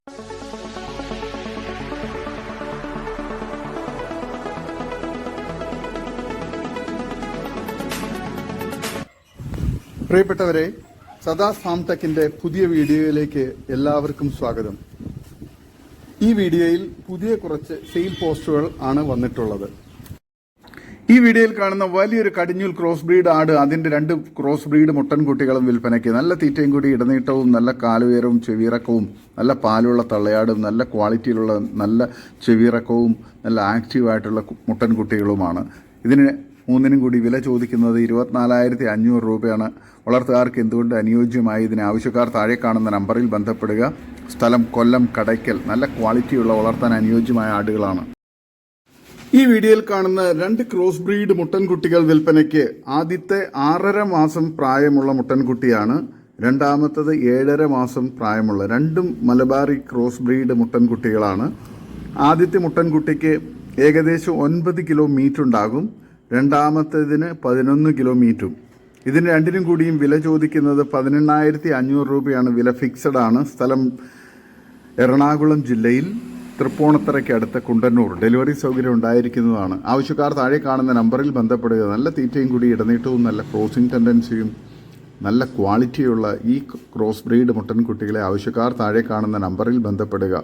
പ്രിയപ്പെട്ടവരെ, സദാസ് ഫാം ടെക്കിന്റെ പുതിയ വീഡിയോയിലേക്ക് എല്ലാവർക്കും സ്വാഗതം. ഈ വീഡിയോയിൽ പുതിയ കുറച്ച് സെയിൽ പോസ്റ്റുകൾ ആണ് വന്നിട്ടുള്ളത്. ഈ വീഡിയോയിൽ കാണുന്ന വലിയൊരു കടിഞ്ഞൂൽ ക്രോസ് ബ്രീഡ് ആട്, അതിന്റെ 2 ക്രോസ് ബ്രീഡ് മുട്ടൻകുട്ടികളും വിൽപ്പനയ്ക്ക്. നല്ല തീറ്റയും കൂടി, ഇടനീട്ടവും, നല്ല കാലുയരവും ചെവിയിറക്കവും, നല്ല പാലുള്ള തള്ളയാടും, നല്ല ക്വാളിറ്റിയിലുള്ള നല്ല ചെവിയിറക്കവും, നല്ല ആക്റ്റീവായിട്ടുള്ള മുട്ടൻകുട്ടികളുമാണ്. ഇതിന് 3നും കൂടി വില ചോദിക്കുന്നത് 24,500 രൂപയാണ്. വളർത്തുകാർക്ക് എന്തുകൊണ്ട് അനുയോജ്യമായി ഇതിന് ആവശ്യക്കാർ താഴെ കാണുന്ന നമ്പറിൽ ബന്ധപ്പെടുക. സ്ഥലം കൊല്ലം കടയ്ക്കൽ. നല്ല ക്വാളിറ്റിയുള്ള വളർത്താൻ അനുയോജ്യമായ ആടുകളാണ്. ഈ വീഡിയോയിൽ കാണുന്ന 2 ക്രോസ് ബ്രീഡ് മുട്ടൻകുട്ടികൾ വിൽപ്പനയ്ക്ക്. ആദ്യത്തെ 6.5 മാസം പ്രായമുള്ള മുട്ടൻകുട്ടിയാണ്. രണ്ടാമത്തത് 7.5 മാസം പ്രായമുള്ള. 2ഉം മലബാറി ക്രോസ് ബ്രീഡ് മുട്ടൻകുട്ടികളാണ്. ആദ്യത്തെ മുട്ടൻകുട്ടിക്ക് ഏകദേശം 9 കിലോ മീറ്റ് ഉണ്ടാകും. രണ്ടാമത്തേതിന് 11 കിലോ മീറ്റും. ഇതിന് 2നും കൂടിയും വില ചോദിക്കുന്നത് 18,500 രൂപയാണ്. വില ഫിക്സഡ് ആണ്. സ്ഥലം എറണാകുളം ജില്ലയിൽ തൃപ്പൂണിത്തുറയ്ക്ക് അടുത്ത കുണ്ടന്നൂർ. ഡെലിവറി സൗകര്യം ഉണ്ടായിരിക്കുന്നതാണ്. ആവശ്യക്കാർ താഴെ കാണുന്ന നമ്പറിൽ ബന്ധപ്പെടുക. നല്ല തീറ്റയും കൂടി, ഇടനീട്ടവും, നല്ല ക്രോസിംഗ് ടെൻഡൻസിയും, നല്ല ക്വാളിറ്റിയുള്ള ഈ ക്രോസ് ബ്രീഡ് മുട്ടൻകുട്ടികളെ ആവശ്യക്കാർ താഴെ കാണുന്ന നമ്പറിൽ ബന്ധപ്പെടുക.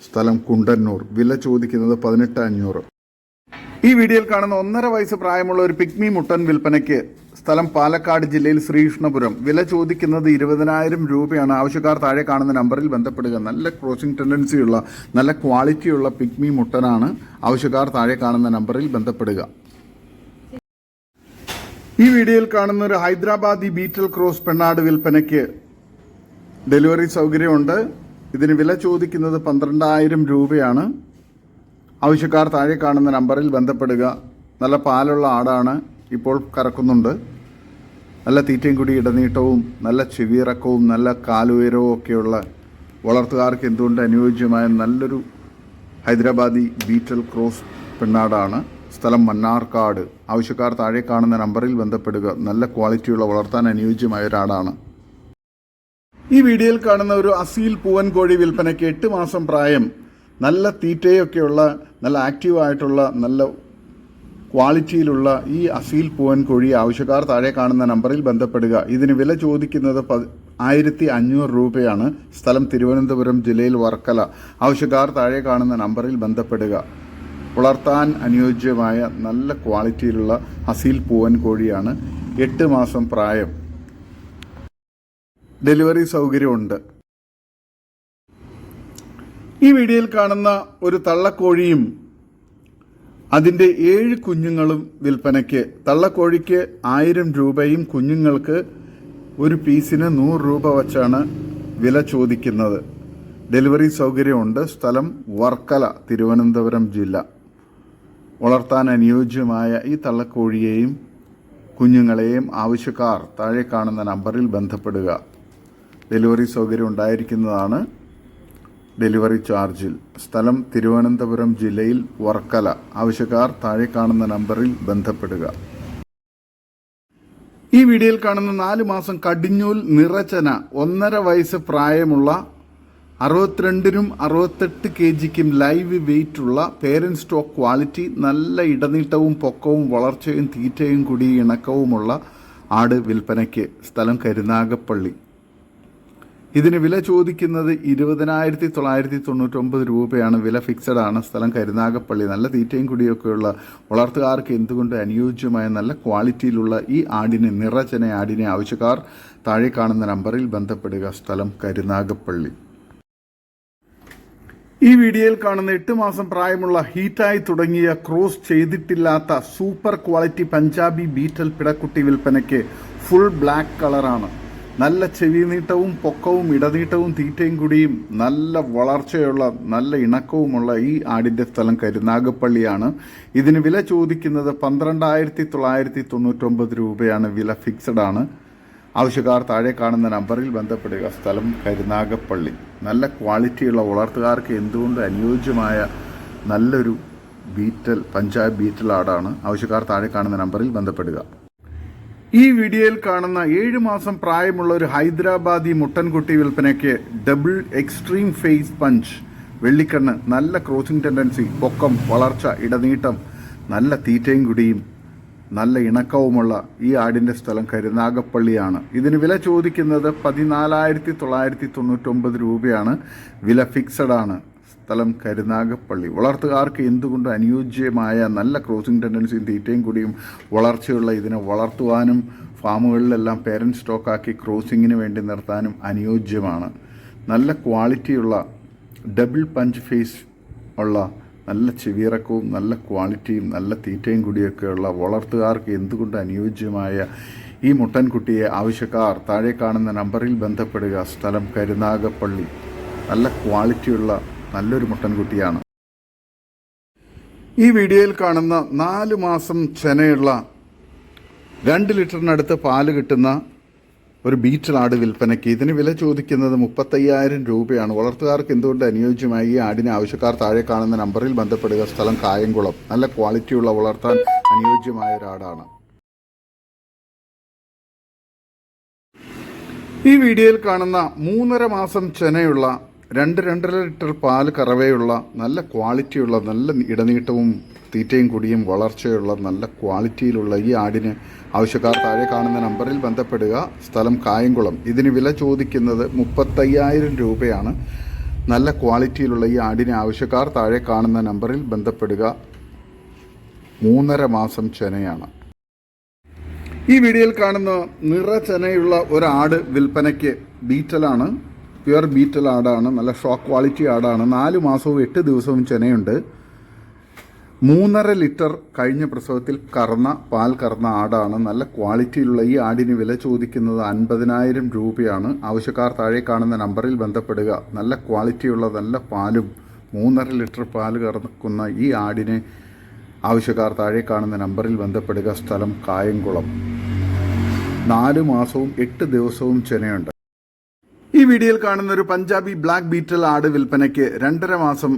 സ്ഥലം കുണ്ടന്നൂർ. വില ചോദിക്കുന്നത് 18,500. ഈ വീഡിയോയിൽ കാണുന്ന 1.5 വയസ്സ് പ്രായമുള്ള ഒരു പിഗ്മി മുട്ടൻ വിൽപ്പനയ്ക്ക്. സ്ഥലം പാലക്കാട് ജില്ലയിൽ ശ്രീകൃഷ്ണപുരം. വില ചോദിക്കുന്നത് 20,000 രൂപയാണ്. ആവശ്യക്കാർ താഴെ കാണുന്ന നമ്പറിൽ ബന്ധപ്പെടുക. നല്ല ക്രോസിംഗ് ടെൻഡൻസിയുള്ള, നല്ല ക്വാളിറ്റിയുള്ള പിഗ്മി മുട്ടനാണ്. ആവശ്യക്കാർ താഴെ കാണുന്ന നമ്പറിൽ ബന്ധപ്പെടുക. ഈ വീഡിയോയിൽ കാണുന്ന ഒരു ഹൈദരാബാദി ബീറ്റൽ ക്രോസ് പെണ്ണാട് വിൽപ്പനയ്ക്ക്. ഡെലിവറി സൗകര്യമുണ്ട്. ഇതിന് വില ചോദിക്കുന്നത് 12,000 രൂപയാണ്. ആവശ്യക്കാർ താഴെ കാണുന്ന നമ്പറിൽ ബന്ധപ്പെടുക. നല്ല പാലുള്ള ആടാണ്. ഇപ്പോൾ കറക്കുന്നുണ്ട്. നല്ല തീറ്റയും കൂടി, ഇടനീട്ടവും, നല്ല ചെവിയിറക്കവും, നല്ല കാലുയരവും ഒക്കെയുള്ള വളർത്തുകാർക്ക് എന്തുകൊണ്ട് അനുയോജ്യമായ നല്ലൊരു ഹൈദരാബാദി ബീറ്റൽ ക്രോസ് പെണ്ണാടാണ്. സ്ഥലം മണ്ണാർക്കാട്. ആവശ്യക്കാർ താഴെ കാണുന്ന നമ്പറിൽ ബന്ധപ്പെടുക. നല്ല ക്വാളിറ്റിയുള്ള വളർത്താൻ അനുയോജ്യമായ ഒരാടാണ്. ഈ വീഡിയോയിൽ കാണുന്ന ഒരു അസീൽ പൂവൻ കോഴി വിൽപ്പനയ്ക്ക്. 8 മാസം പ്രായം, നല്ല തീറ്റയൊക്കെയുള്ള, നല്ല ആക്റ്റീവായിട്ടുള്ള, നല്ല ക്വാളിറ്റിയിലുള്ള ഈ അസീൽ പൂവൻ കോഴി ആവശ്യക്കാർ താഴെ കാണുന്ന നമ്പറിൽ ബന്ധപ്പെടുക. ഇതിന് വില ചോദിക്കുന്നത് 1,500 രൂപയാണ്. സ്ഥലം തിരുവനന്തപുരം ജില്ലയിൽ വർക്കല. ആവശ്യക്കാർ താഴെ കാണുന്ന നമ്പറിൽ ബന്ധപ്പെടുക. വളർത്താൻ അനുയോജ്യമായ നല്ല ക്വാളിറ്റിയിലുള്ള അസീൽ പൂവൻ കോഴിയാണ്. 8 മാസം പ്രായം. ഡെലിവറി സൗകര്യമുണ്ട്. ഈ വീഡിയോയിൽ കാണുന്ന ഒരു തള്ളക്കോഴിയും അതിൻ്റെ 7 കുഞ്ഞുങ്ങളും വിൽപ്പനയ്ക്ക്. തള്ളക്കോഴിക്ക് 1000 രൂപയും കുഞ്ഞുങ്ങൾക്ക് ഒരു പീസിന് 100 രൂപ വച്ചാണ് വില ചോദിക്കുന്നത്. ഡെലിവറി സൗകര്യമുണ്ട്. സ്ഥലം വർക്കല, തിരുവനന്തപുരം ജില്ല. വളർത്താൻ അനുയോജ്യമായ ഈ തള്ളക്കോഴിയെയും കുഞ്ഞുങ്ങളെയും ആവശ്യക്കാർ താഴെ കാണുന്ന നമ്പറിൽ ബന്ധപ്പെടുക. ഡെലിവറി സൗകര്യം ഉണ്ടായിരിക്കുന്നതാണ്. ഡെലിവറി ചാർജിൽ. സ്ഥലം തിരുവനന്തപുരം ജില്ലയിൽ വർക്കല. ആവശ്യക്കാർ താഴെ കാണുന്ന നമ്പറിൽ ബന്ധപ്പെടുക. ഈ വീഡിയോയിൽ കാണുന്ന 4 മാസം കടിഞ്ഞൂൽ നിറച്ചന, 1.5 വയസ്സ് പ്രായമുള്ള, 62നും 68 kgക്കും ലൈവ് വെയിറ്റുള്ള, പേരന്റ് സ്റ്റോക്ക് ക്വാളിറ്റി, നല്ല ഇടനീട്ടവും പൊക്കവും വളർച്ചയും തീറ്റയും കൂടി ഇണക്കവുമുള്ള ആട് വിൽപ്പനയ്ക്ക്. സ്ഥലം കരുനാഗപ്പള്ളി. ഇതിന് വില ചോദിക്കുന്നത് 20,999 രൂപയാണ്. വില ഫിക്സഡ് ആണ്. സ്ഥലം കരുനാഗപ്പള്ളി. നല്ല തീറ്റയും കുടിയൊക്കെയുള്ള വളർത്തുകാർക്ക് എന്തുകൊണ്ട് അനുയോജ്യമായ നല്ല ക്വാളിറ്റിയിലുള്ള ഈ ആടിനെ, നിറചന ആടിനെ ആവശ്യക്കാർ താഴെ കാണുന്ന നമ്പറിൽ ബന്ധപ്പെടുക. സ്ഥലം കരുനാഗപ്പള്ളി. ഈ വീഡിയോയിൽ കാണുന്ന 8 മാസം പ്രായമുള്ള, ഹീറ്റായി തുടങ്ങിയ, ക്രോസ് ചെയ്തിട്ടില്ലാത്ത സൂപ്പർ ക്വാളിറ്റി പഞ്ചാബി ബീറ്റൽ പിടക്കുട്ടി വിൽപ്പനയ്ക്ക്. ഫുൾ ബ്ലാക്ക് കളറാണ്. നല്ല ചെവി നീട്ടവും പൊക്കവും ഇടനീട്ടവും തീറ്റയും കൂടിയും നല്ല വളർച്ചയുള്ള, നല്ല ഇണക്കവുമുള്ള ഈ ആടിൻ്റെ സ്ഥലം കരുനാഗപ്പള്ളിയാണ്. ഇതിന് വില ചോദിക്കുന്നത് 12,999 രൂപയാണ്. വില ഫിക്സഡ് ആണ്. ആവശ്യക്കാർ താഴെ കാണുന്ന നമ്പറിൽ ബന്ധപ്പെടുക. സ്ഥലം കരുനാഗപ്പള്ളി. നല്ല ക്വാളിറ്റിയുള്ള വളർത്തുകാർക്ക് എന്തുകൊണ്ട് അനുയോജ്യമായ നല്ലൊരു ബീറ്റൽ, പഞ്ചാബ് ബീറ്റൽ ആടാണ്. ആവശ്യക്കാർ താഴെ കാണുന്ന നമ്പറിൽ ബന്ധപ്പെടുക. ഈ വീഡിയോയിൽ കാണുന്ന 7 മാസം പ്രായമുള്ള ഒരു ഹൈദരാബാദി മുട്ടൻകുട്ടി വിൽപ്പനയ്ക്ക് ഡബിൾ എക്സ്ട്രീം ഫേസ് പഞ്ച്, വെള്ളിക്കണ്ണ്, നല്ല ക്രോസിംഗ് ടെൻഡൻസി, പൊക്കം, വളർച്ച, ഇടനീട്ടം, നല്ല തീറ്റയും കുടിയും നല്ല ഇണക്കവുമുള്ള ഈ ആടിൻ്റെ സ്ഥലം കരുനാഗപ്പള്ളിയാണ്. ഇതിന് വില ചോദിക്കുന്നത് 14,999 രൂപയാണ്. വില ഫിക്സഡ് ആണ്. സ്ഥലം കരുനാഗപ്പള്ളി. വളർത്തുകാർക്ക് എന്തുകൊണ്ട് അനുയോജ്യമായ നല്ല ക്രോസിംഗ് ടെൻഡൻസിയും തീറ്റയും കൂടിയും വളർച്ചയുള്ള ഇതിനെ വളർത്തുവാനും ഫാമുകളിലെല്ലാം പേരൻറ് സ്റ്റോക്കാക്കി ക്രോസിങ്ങിന് വേണ്ടി നിർത്താനും അനുയോജ്യമാണ്. നല്ല ക്വാളിറ്റിയുള്ള ഡബിൾ പഞ്ച് ഫേസ് ഉള്ള നല്ല ചെവിയിറക്കവും നല്ല ക്വാളിറ്റിയും നല്ല തീറ്റയും കൂടിയൊക്കെയുള്ള വളർത്തുകാർക്ക് എന്തുകൊണ്ട് അനുയോജ്യമായ ഈ മുട്ടൻകുട്ടിയെ ആവശ്യക്കാർ താഴെ കാണുന്ന നമ്പറിൽ ബന്ധപ്പെടുക. സ്ഥലം കരുനാഗപ്പള്ളി. നല്ല ക്വാളിറ്റിയുള്ള നല്ലൊരു മുട്ടൻകുട്ടിയാണ്. ഈ വീഡിയോയിൽ കാണുന്ന 4 മാസം ചെനയുള്ള 2 ലിറ്ററിനടുത്ത് പാല് കിട്ടുന്ന ഒരു ബീറ്റൽ ആട് വിൽപ്പനയ്ക്ക്. ഇതിന് വില ചോദിക്കുന്നത് 35,000 രൂപയാണ്. വളർത്തുകാർക്ക് എന്തുകൊണ്ട് അനുയോജ്യമായി ഈ ആടിനെ ആവശ്യക്കാർ താഴെ കാണുന്ന നമ്പറിൽ ബന്ധപ്പെടുക. സ്ഥലം കായംകുളം. നല്ല ക്വാളിറ്റിയുള്ള വളർത്താൻ അനുയോജ്യമായ ഒരാടാണ്. ഈ വീഡിയോയിൽ കാണുന്ന 3.5 മാസം ചെനയുള്ള 2-2.5 ലിറ്റർ പാല് കറവയുള്ള നല്ല ക്വാളിറ്റിയുള്ള നല്ല ഇടനീട്ടവും തീറ്റയും കുടിയും വളർച്ചയുള്ള നല്ല ക്വാളിറ്റിയിലുള്ള ഈ ആടിന് ആവശ്യക്കാർ താഴെ കാണുന്ന നമ്പറിൽ ബന്ധപ്പെടുക. സ്ഥലം കായംകുളം. ഇതിന് വില ചോദിക്കുന്നത് 35,000 രൂപയാണ്. നല്ല ക്വാളിറ്റിയിലുള്ള ഈ ആടിനെ ആവശ്യക്കാർ താഴെ കാണുന്ന നമ്പറിൽ ബന്ധപ്പെടുക. 3.5 മാസം ചെനയാണ്. ഈ വീഡിയോയിൽ കാണുന്ന നിറച്ചെനയുള്ള ഒരാട് വിൽപ്പനയ്ക്ക് ബീറ്റലാണ്. പ്യുവർ ബീറ്റൽ ആടാണ്. നല്ല ഷോക്ക് ക്വാളിറ്റി ആടാണ്. 4 മാസവും 8 ദിവസവും ചെനയുണ്ട്. 3.5 ലിറ്റർ കഴിഞ്ഞ പ്രസവത്തിൽ പാൽ കറന്ന ആടാണ്. നല്ല ക്വാളിറ്റിയിലുള്ള ഈ ആടിന് വില ചോദിക്കുന്നത് 50,000 രൂപയാണ്. ആവശ്യക്കാർ താഴെ കാണുന്ന നമ്പറിൽ ബന്ധപ്പെടുക. നല്ല ക്വാളിറ്റിയുള്ള നല്ല പാലും 3.5 ലിറ്റർ പാൽ കറക്കുന്ന ഈ ആടിനെ ആവശ്യക്കാർ താഴെ കാണുന്ന നമ്പറിൽ ബന്ധപ്പെടുക. സ്ഥലം കായംകുളം. 4 മാസവും 8 ദിവസവും ചെനയുണ്ട്. ഈ വീഡിയോയിൽ കാണുന്ന ഒരു പഞ്ചാബി ബ്ലാക്ക് ബീറ്റൽ ആട് വിൽപ്പനയ്ക്ക് 2.5 മാസം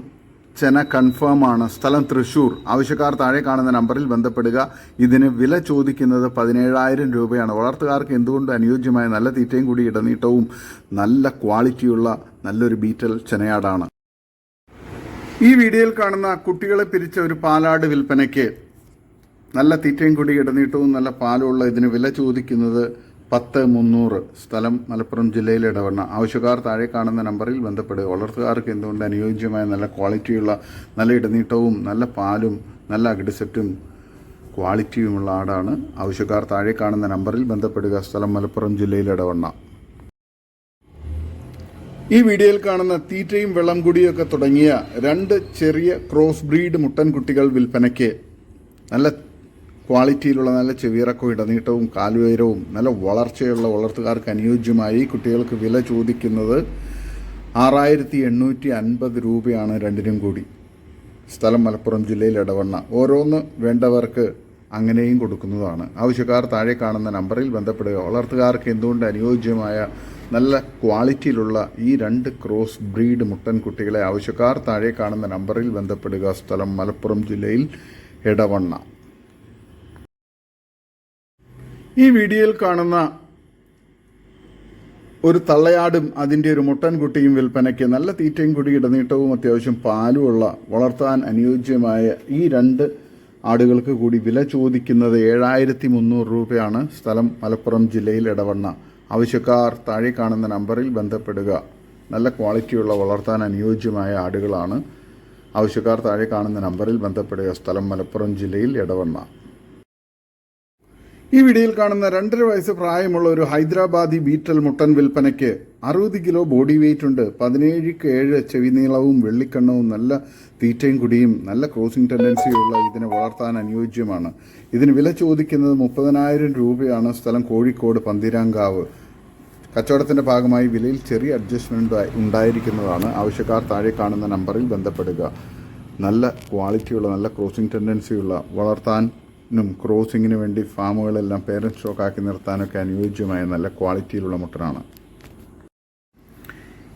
ചെന കൺഫേം ആണ്. സ്ഥലം തൃശ്ശൂർ. ആവശ്യക്കാർ താഴെ കാണുന്ന നമ്പറിൽ ബന്ധപ്പെടുക. ഇതിന് വില ചോദിക്കുന്നത് 17,000 രൂപയാണ്. വളർത്തുകാർക്ക് എന്തുകൊണ്ട് അനുയോജ്യമായ നല്ല തീറ്റയും കൂടി ഇടനീട്ടവും നല്ല ക്വാളിറ്റിയുള്ള നല്ലൊരു ബീറ്റൽ ചെനയാടാണ്. ഈ വീഡിയോയിൽ കാണുന്ന കുട്ടികളെ പിരിച്ച ഒരു പാലാട് വിൽപ്പനയ്ക്ക് നല്ല തീറ്റയും കൂടി ഇടനീട്ടവും നല്ല പാലുമുള്ള ഇതിന് വില ചോദിക്കുന്നത് 10,300. സ്ഥലം മലപ്പുറം ജില്ലയിലെ ഇടവണ്ണ. ആവശ്യക്കാർ താഴെ കാണുന്ന നമ്പറിൽ ബന്ധപ്പെടുക. വളർത്തുകാർക്ക് എന്തുകൊണ്ട് അനുയോജ്യമായ നല്ല ക്വാളിറ്റിയുള്ള നല്ല ഇടനീട്ടവും നല്ല പാലും നല്ല അഗ്രിസെപ്റ്റും ക്വാളിറ്റിയുമുള്ള ആടാണ്. ആവശ്യക്കാർ താഴെ കാണുന്ന നമ്പറിൽ ബന്ധപ്പെടുക. സ്ഥലം മലപ്പുറം ജില്ലയിലെ ഇടവണ്ണ. ഈ വീഡിയോയിൽ കാണുന്ന തീറ്റയും വെള്ളം കുടിയൊക്കെ തുടങ്ങിയ 2 ചെറിയ ക്രോസ് ബ്രീഡ് മുട്ടൻകുട്ടികൾ വിൽപ്പനയ്ക്ക്. നല്ല ക്വാളിറ്റിയിലുള്ള നല്ല ചെവിയിറക്കവും ഇടനീട്ടവും കാലുയരവും നല്ല വളർച്ചയുള്ള വളർത്തുകാർക്ക് അനുയോജ്യമായി ഈ കുട്ടികൾക്ക് വില ചോദിക്കുന്നത് 6,850 രൂപയാണ് രണ്ടിനും കൂടി. സ്ഥലം മലപ്പുറം ജില്ലയിൽ ഇടവണ്ണ. ഓരോന്ന് വേണ്ടവർക്ക് അങ്ങനെയും കൊടുക്കുന്നതാണ്. ആവശ്യക്കാർ താഴെ കാണുന്ന നമ്പറിൽ ബന്ധപ്പെടുക. വളർത്തുകാർക്ക് എന്തുകൊണ്ട് അനുയോജ്യമായ നല്ല ക്വാളിറ്റിയിലുള്ള ഈ 2 ക്രോസ് ബ്രീഡ് മുട്ടൻകുട്ടികളെ ആവശ്യക്കാർ താഴെ കാണുന്ന നമ്പറിൽ ബന്ധപ്പെടുക. സ്ഥലം മലപ്പുറം ജില്ലയിൽ ഇടവണ്ണ. ഈ വീഡിയോയിൽ കാണുന്ന ഒരു തള്ളയാടും അതിൻ്റെ ഒരു മുട്ടൻകുട്ടിയും വിൽപ്പനയ്ക്ക്. നല്ല തീറ്റയും കൂടി ഇടനീട്ടവും അത്യാവശ്യം പാലുമുള്ള വളർത്താൻ അനുയോജ്യമായ ഈ 2 ആടുകൾക്ക് കൂടി വില ചോദിക്കുന്നത് 7,300 രൂപയാണ്. സ്ഥലം മലപ്പുറം ജില്ലയിൽ ഇടവണ്ണ. ആവശ്യക്കാർ താഴെ കാണുന്ന നമ്പറിൽ ബന്ധപ്പെടുക. നല്ല ക്വാളിറ്റിയുള്ള വളർത്താൻ അനുയോജ്യമായ ആടുകളാണ്. ആവശ്യക്കാർ താഴെ കാണുന്ന നമ്പറിൽ ബന്ധപ്പെടുക. സ്ഥലം മലപ്പുറം ജില്ലയിൽ ഇടവണ്ണ. ഈ വീഡിയോയിൽ കാണുന്ന 2.5 വയസ്സ് പ്രായമുള്ള ഒരു ഹൈദരാബാദി ബീറ്റൽ മുട്ടൻ വിൽപ്പനയ്ക്ക്. 60 കിലോ ബോഡി വെയിറ്റ് ഉണ്ട്. 17-7 ചെവി നീളവും വെള്ളിക്കണ്ണവും നല്ല തീറ്റയും കുടിയും നല്ല ക്രോസിംഗ് ടെൻഡൻസിയുള്ള ഇതിനെ വളർത്താൻ അനുയോജ്യമാണ്. ഇതിന് വില ചോദിക്കുന്നത് 30,000 രൂപയാണ്. സ്ഥലം കോഴിക്കോട് പന്തീരാങ്കാവ്. കച്ചവടത്തിൻ്റെ ഭാഗമായി വിലയിൽ ചെറിയ അഡ്ജസ്റ്റ്മെൻറ്റ് ഉണ്ടായിരിക്കുന്നതാണ്. ആവശ്യക്കാർ താഴെ കാണുന്ന നമ്പറിൽ ബന്ധപ്പെടുക. നല്ല ക്വാളിറ്റിയുള്ള നല്ല ക്രോസിംഗ് ടെൻഡൻസിയുള്ള വളർത്താനും ക്രോസിങ്ങിന് വേണ്ടി ഫാമുകളെല്ലാം പേരൻറ് സ്റ്റോക്കാക്കി നിർത്താനൊക്കെ അനുയോജ്യമായ നല്ല ക്വാളിറ്റിയിലുള്ള മുട്ടനാണ്.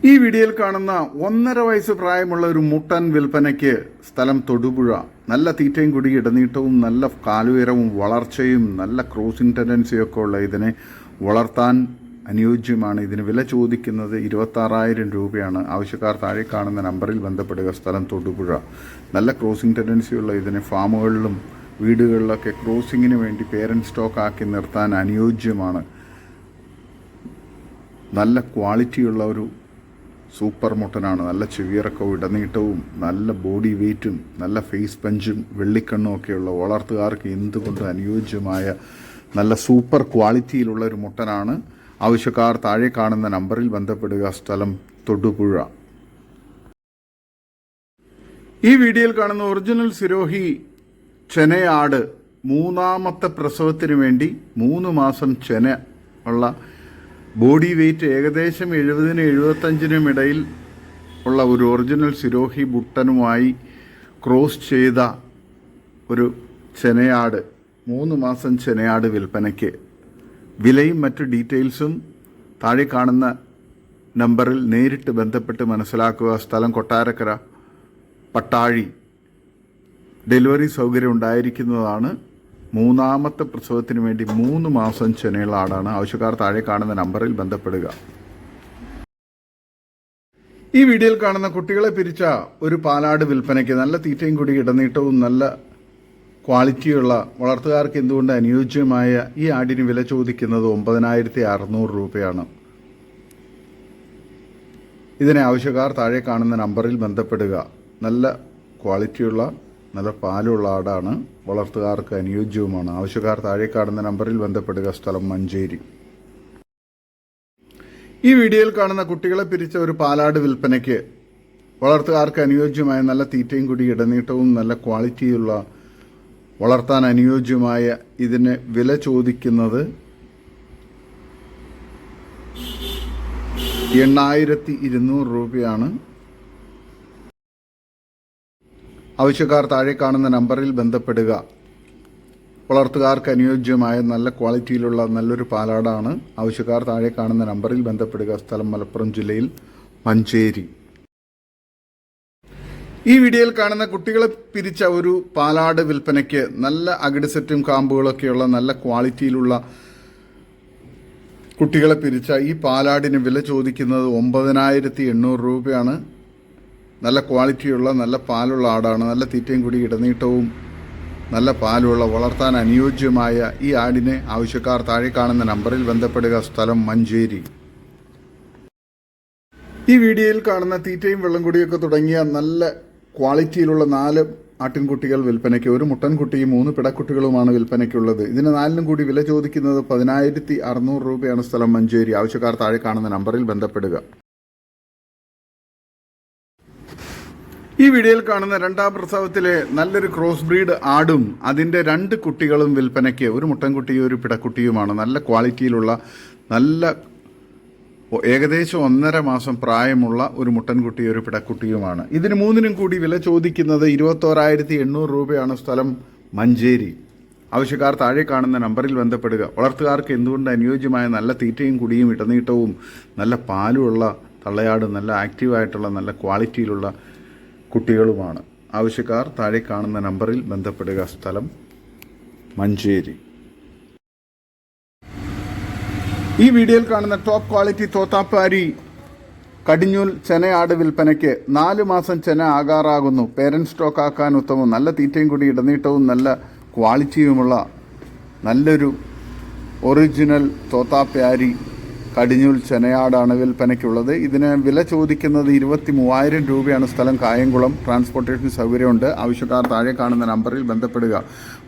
ഈ വീഡിയോയിൽ കാണുന്ന 1.5 വയസ്സ് പ്രായമുള്ള ഒരു മുട്ടൻ വിൽപ്പനയ്ക്ക്. സ്ഥലം തൊടുപുഴ. നല്ല തീറ്റയും കുടി ഇടനീട്ടവും നല്ല കാലുയരവും വളർച്ചയും നല്ല ക്രോസിംഗ് ടെൻഡൻസിയൊക്കെ ഉള്ള ഇതിനെ വളർത്താൻ അനുയോജ്യമാണ്. ഇതിന് വില ചോദിക്കുന്നത് 26,000 രൂപയാണ്. ആവശ്യക്കാർ താഴെ കാണുന്ന നമ്പറിൽ ബന്ധപ്പെടുക. സ്ഥലം തൊടുപുഴ. നല്ല ക്രോസിംഗ് ടെൻഡൻസിയുള്ള ഇതിനെ ഫാമുകളിലും വീടുകളിലൊക്കെ ക്രോസിങ്ങിന് വേണ്ടി പേരൻറ് സ്റ്റോക്ക് ആക്കി നിർത്താൻ അനുയോജ്യമാണ്. നല്ല ക്വാളിറ്റിയുള്ള ഒരു സൂപ്പർ മുട്ടനാണ്. നല്ല ചെവിയിറക്കവും ഇടനീട്ടവും നല്ല ബോഡി വെയ്റ്റും നല്ല ഫേസ് പഞ്ചും വെള്ളിക്കണ്ണും ഒക്കെയുള്ള വളർത്തുകാർക്ക് എന്തുകൊണ്ട് അനുയോജ്യമായ നല്ല സൂപ്പർ ക്വാളിറ്റിയിലുള്ള ഒരു മുട്ടനാണ്. ആവശ്യക്കാർ താഴെ കാണുന്ന നമ്പറിൽ ബന്ധപ്പെടുക. സ്ഥലം തൊടുപുഴ. ഈ വീഡിയോയിൽ കാണുന്ന ഒറിജിനൽ സിരോഹി ചെനയാട് 3ാമത്തെ പ്രസവത്തിന് വേണ്ടി 3 മാസം ചെന ഉള്ള ബോഡി വെയ്റ്റ് ഏകദേശം 70-75 ഇടയിൽ ഉള്ള ഒരു ഒറിജിനൽ സിരോഹി ബുട്ടനുമായി ക്രോസ് ചെയ്ത ഒരു ചെനയാട്, 3 മാസം ചെനയാട് വിൽപ്പനയ്ക്ക്. വിലയും മറ്റു ഡീറ്റെയിൽസും താഴെ കാണുന്ന നമ്പറിൽ നേരിട്ട് ബന്ധപ്പെട്ട് മനസ്സിലാക്കുക. സ്ഥലം കൊട്ടാരക്കര, പട്ടാഴി. ഡെലിവറി സൗകര്യം ഉണ്ടായിരിക്കുന്നതാണ്. 3ാമത്തെ പ്രസവത്തിന് വേണ്ടി 3 മാസം ചെനയുള്ള ആടാണ്. ആവശ്യക്കാർ താഴെ കാണുന്ന നമ്പറിൽ ബന്ധപ്പെടുക. ഈ വീഡിയോയിൽ കാണുന്ന കുട്ടികളെ പിരിച്ച ഒരു പാലാട് വിൽപ്പനയ്ക്ക്. നല്ല തീറ്റയും കൂടി ഇടനീട്ടവും നല്ല ക്വാളിറ്റിയുള്ള വളർത്തുകാർക്ക് എന്തുകൊണ്ട് അനുയോജ്യമായ ഈ ആടിന് വില ചോദിക്കുന്നത് 9,600 രൂപയാണ്. ഇതിനെ ആവശ്യക്കാർ താഴെ കാണുന്ന നമ്പറിൽ ബന്ധപ്പെടുക. നല്ല ക്വാളിറ്റിയുള്ള നല്ല പാലുള്ള ആടാണ്. വളർത്തുകാർക്ക് അനുയോജ്യവുമാണ്. ആവശ്യക്കാർ താഴെ കാണുന്ന നമ്പറിൽ ബന്ധപ്പെടുക. സ്ഥലം മഞ്ചേരി. ഈ വീഡിയോയിൽ കാണുന്ന കുട്ടികളെ പിരിച്ച ഒരു പാലാട് വിൽപ്പനയ്ക്ക്. വളർത്തുകാർക്ക് അനുയോജ്യമായ നല്ല തീറ്റയും കൂടി ഇടനീട്ടവും നല്ല ക്വാളിറ്റിയുള്ള വളർത്താൻ അനുയോജ്യമായ ഇതിന് വില ചോദിക്കുന്നത് 8,200 രൂപയാണ്. ആവശ്യക്കാർ താഴെ കാണുന്ന നമ്പറിൽ ബന്ധപ്പെടുക. വളർത്തുകാർക്ക് അനുയോജ്യമായ നല്ല ക്വാളിറ്റിയിലുള്ള നല്ലൊരു പാലാടാണ്. ആവശ്യക്കാർ താഴെ കാണുന്ന നമ്പറിൽ ബന്ധപ്പെടുക. സ്ഥലം മലപ്പുറം ജില്ലയിൽ മഞ്ചേരി. ഈ വീഡിയോയിൽ കാണുന്ന കുട്ടികളെ പിരിച്ച ഒരു പാലാട് വിൽപ്പനയ്ക്ക്. നല്ല അകിട് സെറ്റും കാമ്പുകളൊക്കെയുള്ള നല്ല ക്വാളിറ്റിയിലുള്ള കുട്ടികളെ പിരിച്ച ഈ പാലാടിന് വില ചോദിക്കുന്നത് 9,800 രൂപയാണ്. നല്ല ക്വാളിറ്റിയുള്ള നല്ല പാലുള്ള ആടാണ്. നല്ല തീറ്റയും കൂടി ഇടനീട്ടവും നല്ല പാലുള്ള വളർത്താൻ അനുയോജ്യമായ ഈ ആടിനെ ആവശ്യക്കാർ താഴെ കാണുന്ന നമ്പറിൽ ബന്ധപ്പെടുക. സ്ഥലം മഞ്ചേരി. ഈ വീഡിയോയിൽ കാണുന്ന തീറ്റയും വെള്ളം കുടിയൊക്കെ തുടങ്ങിയ നല്ല ക്വാളിറ്റിയിലുള്ള 4 ആട്ടിൻകുട്ടികൾ വിൽപ്പനയ്ക്ക്. ഒരു മുട്ടൻകുട്ടിയും 3 പിടക്കുട്ടികളുമാണ് വിൽപ്പനയ്ക്കുള്ളത്. ഇതിന് 4നും കൂടി വില ചോദിക്കുന്നത് 10,600 രൂപയാണ്. സ്ഥലം മഞ്ചേരി. ആവശ്യക്കാർ താഴെ കാണുന്ന നമ്പറിൽ ബന്ധപ്പെടുക. ഈ വീഡിയോയിൽ കാണുന്ന 2ാം പ്രസവത്തിലെ നല്ലൊരു ക്രോസ് ബ്രീഡ് ആടും അതിൻ്റെ 2 കുട്ടികളും വിൽപ്പനയ്ക്ക്. ഒരു മുട്ടൻകുട്ടിയും ഒരു പിടക്കുട്ടിയുമാണ്. നല്ല ക്വാളിറ്റിയിലുള്ള നല്ല ഏകദേശം 1.5 മാസം പ്രായമുള്ള ഒരു മുട്ടൻകുട്ടി ഒരു പിടക്കുട്ടിയുമാണ്. ഇതിന് 3നും കൂടി വില ചോദിക്കുന്നത് 21,800 രൂപയാണ്. സ്ഥലം മഞ്ചേരി. ആവശ്യക്കാർ താഴെ കാണുന്ന നമ്പറിൽ ബന്ധപ്പെടുക. വളർത്തുകാർക്ക് എന്തുകൊണ്ട് അനുയോജ്യമായ നല്ല തീറ്റയും കുടിയും ഇടനീട്ടവും നല്ല പാലുമുള്ള തള്ളയാട്, നല്ല ആക്റ്റീവായിട്ടുള്ള നല്ല ക്വാളിറ്റിയിലുള്ള കുട്ടികളുമാണ്. ആവശ്യക്കാർ താഴെ കാണുന്ന നമ്പറിൽ ബന്ധപ്പെടുക. സ്ഥലം മഞ്ചേരി. ഈ വീഡിയോയിൽ കാണുന്ന ടോപ്പ് ക്വാളിറ്റി തോത്താപ്പാരി കടിഞ്ഞൂൽ ചെനയാട് വിൽപ്പനയ്ക്ക്. 4 മാസം ചെന ആകാറാകുന്നു. പേരൻറ് സ്റ്റോക്ക് ആക്കാൻ ഉത്തമം. നല്ല തീറ്റയും കൂടി ഇടനീട്ടവും നല്ല ക്വാളിറ്റിയുമുള്ള നല്ലൊരു ഒറിജിനൽ തോത്താപ്പാരി കടിഞ്ഞൂൽ ചെനയാടാണ് വിൽപ്പനയ്ക്കുള്ളത്. ഇതിന് വില ചോദിക്കുന്നത് 23,000 രൂപയാണ്. സ്ഥലം കായംകുളം. ട്രാൻസ്പോർട്ടേഷൻ സൗകര്യമുണ്ട്. ആവശ്യക്കാർ താഴെ കാണുന്ന നമ്പറിൽ ബന്ധപ്പെടുക.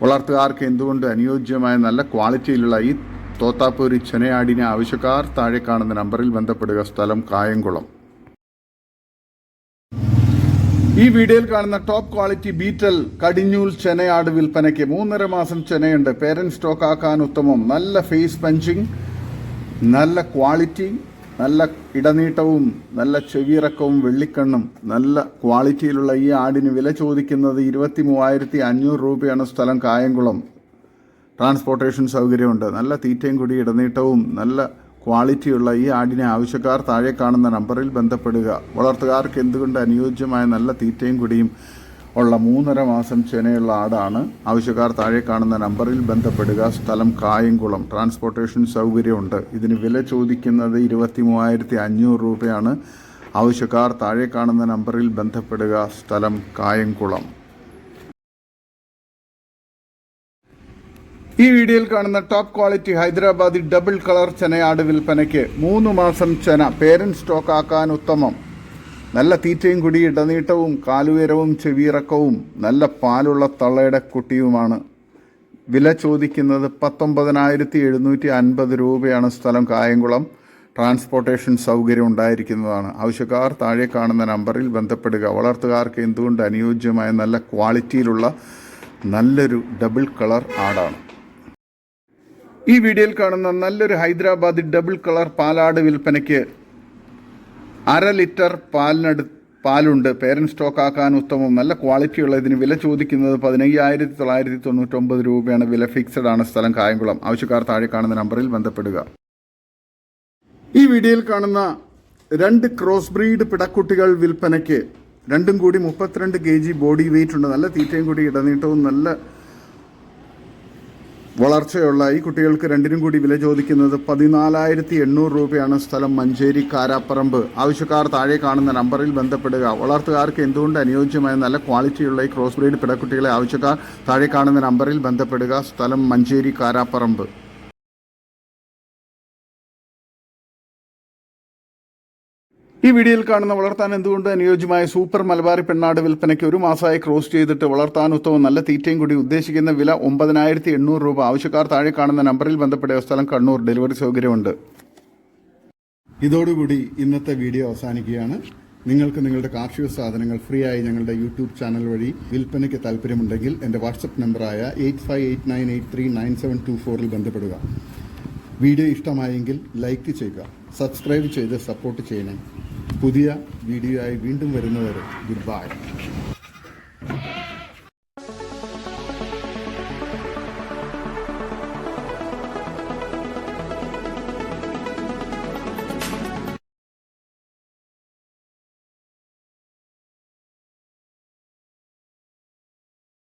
വളർത്തുകാർക്ക് എന്തുകൊണ്ട് അനുയോജ്യമായ നല്ല ക്വാളിറ്റിയിലുള്ള ഈ തോത്താപ്പൂരി ചെനയാടിനെ ആവശ്യക്കാർ താഴെ കാണുന്ന നമ്പറിൽ ബന്ധപ്പെടുക. സ്ഥലം കായംകുളം. ഈ വീഡിയോയിൽ കാണുന്ന ടോപ്പ് ക്വാളിറ്റി ബീറ്റൽ കടിഞ്ഞൂൽ ചെനയാട് വിൽപ്പനയ്ക്ക്. 3.5 മാസം ചെനയുണ്ട്. പേരൻറ് സ്റ്റോക്ക് ആക്കാൻ ഉത്തമം. നല്ല ഫേസ് പഞ്ചിങ്, നല്ല ക്വാളിറ്റി, നല്ല ഇടനീട്ടവും നല്ല ചെവിയിറക്കവും വെള്ളിക്കണ്ണും നല്ല ക്വാളിറ്റിയിലുള്ള ഈ ആടിന് വില ചോദിക്കുന്നത് 23,500 രൂപയാണ്. സ്ഥലം കായംകുളം. ട്രാൻസ്പോർട്ടേഷൻ സൗകര്യമുണ്ട്. നല്ല തീറ്റയും കൂടി ഇടനീട്ടവും നല്ല ക്വാളിറ്റിയുള്ള ഈ ആടിനെ ആവശ്യക്കാർ താഴെ കാണുന്ന നമ്പറിൽ ബന്ധപ്പെടുക. വളർത്തുകാർക്ക് എന്തുകൊണ്ട് അനുയോജ്യമായ നല്ല തീറ്റയും കുടിയും ഉള്ള 3.5 മാസം ചെനയുള്ള ആടാണ്. ആവശ്യക്കാർ താഴെ കാണുന്ന നമ്പറിൽ ബന്ധപ്പെടുക. സ്ഥലം കായംകുളം. ട്രാൻസ്പോർട്ടേഷൻ സൗകര്യമുണ്ട്. ഇതിന് വില ചോദിക്കുന്നത് 23,500 രൂപയാണ്. ആവശ്യക്കാർ താഴെ കാണുന്ന നമ്പറിൽ ബന്ധപ്പെടുക. സ്ഥലം കായംകുളം. ഈ വീഡിയോയിൽ കാണുന്ന top quality Hyderabadi double colour ചെനയാട് വിൽപ്പനയ്ക്ക്. 3 മാസം ചെന, പേരന്റ് സ്റ്റോക്ക് ആക്കാൻ ഉത്തമം. നല്ല തീറ്റയും കുടി, ഇടനീട്ടവും കാലുയരവും ചെവിയിറക്കവും നല്ല പാലുള്ള തള്ളയുടെ കുട്ടിയുമാണ്. വില ചോദിക്കുന്നത് 19,750 രൂപയാണ്. സ്ഥലം കായംകുളം. ട്രാൻസ്പോർട്ടേഷൻ സൗകര്യം ഉണ്ടായിരിക്കുന്നതാണ്. ആവശ്യക്കാർ താഴെ കാണുന്ന നമ്പറിൽ ബന്ധപ്പെടുക. വളർത്തുകാർക്ക് എന്തുകൊണ്ട് അനുയോജ്യമായ നല്ല ക്വാളിറ്റിയിലുള്ള നല്ലൊരു ഡബിൾ കളർ ആടാണ്. ഈ വീഡിയോയിൽ കാണുന്ന നല്ലൊരു ഹൈദരാബാദി ഡബിൾ കളർ പാലാട് വിൽപ്പനയ്ക്ക്. 1/2 ലിറ്റർ പാലുണ്ട്. പേരന്റ് സ്റ്റോക്ക് ആക്കാൻ ഉത്തമം. നല്ല ക്വാളിറ്റിയുള്ള ഇതിന് വില ചോദിക്കുന്നത് 15,999 രൂപയാണ്. വില ഫിക്സഡ് ആണ്. സ്ഥലം കായംകുളം. ആവശ്യക്കാർ താഴെ കാണുന്ന നമ്പറിൽ ബന്ധപ്പെടുക. ഈ വീഡിയോയിൽ കാണുന്ന 2 ക്രോസ് ബ്രീഡ് പിടക്കുട്ടികൾ വിൽപ്പനയ്ക്ക്. രണ്ടും കൂടി 32 kg ബോഡി വെയിറ്റ് ഉണ്ട്. നല്ല തീറ്റയും കൂടി ഇടനീട്ടവും നല്ല വളർച്ചയുള്ള ഈ കുട്ടികൾക്ക് രണ്ടിനും കൂടി വില ചോദിക്കുന്നത് 14,800 രൂപയാണ്. സ്ഥലം മഞ്ചേരി കാരാപ്പറമ്പ്. ആവശ്യക്കാർ താഴെ കാണുന്ന നമ്പറിൽ ബന്ധപ്പെടുക. വളർത്തുകാർക്ക് എന്തുകൊണ്ട് അനുയോജ്യമായ നല്ല ക്വാളിറ്റിയുള്ള ഈ ക്രോസ് ബ്രീഡ് പിടക്കുട്ടികളെ ആവശ്യക്കാർ താഴെ കാണുന്ന നമ്പറിൽ ബന്ധപ്പെടുക. സ്ഥലം മഞ്ചേരി കാരാപ്പറമ്പ്. ഈ വീഡിയോയിൽ കാണുന്ന വളർത്താൻ എന്തുകൊണ്ട് അനുയോജ്യമായ സൂപ്പർ മലബാറി പെണ്ണാട് വിൽപ്പനയ്ക്ക്. 1 മാസമായി ക്രോസ് ചെയ്തിട്ട് വളർത്താൻ ഉത്തമം. നല്ല തീറ്റയും കൂടി. ഉദ്ദേശിക്കുന്ന വില 9,800 രൂപ. ആവശ്യക്കാർ താഴെ കാണുന്ന നമ്പറിൽ ബന്ധപ്പെടുക. സ്ഥലം കണ്ണൂർ. ഡെലിവറി സൗകര്യമുണ്ട്. ഇതോടുകൂടി ഇന്നത്തെ വീഡിയോ അവസാനിക്കുകയാണ്. നിങ്ങൾക്ക് നിങ്ങളുടെ കാർഷിക സാധനങ്ങൾ ഫ്രീ ആയി ഞങ്ങളുടെ യൂട്യൂബ് ചാനൽ വഴി വിൽപ്പനയ്ക്ക് താല്പര്യമുണ്ടെങ്കിൽ എൻ്റെ വാട്സപ്പ് നമ്പറായ 8589839724 ബന്ധപ്പെടുക. വീഡിയോ ഇഷ്ടമായെങ്കിൽ ലൈക്ക് ചെയ്യുക, സബ്സ്ക്രൈബ് ചെയ്ത് സപ്പോർട്ട് ചെയ്യണേ. പുതിയ വീഡിയോ ആയി വീണ്ടും വരുന്നവരെ ഗുഡ് ബൈ.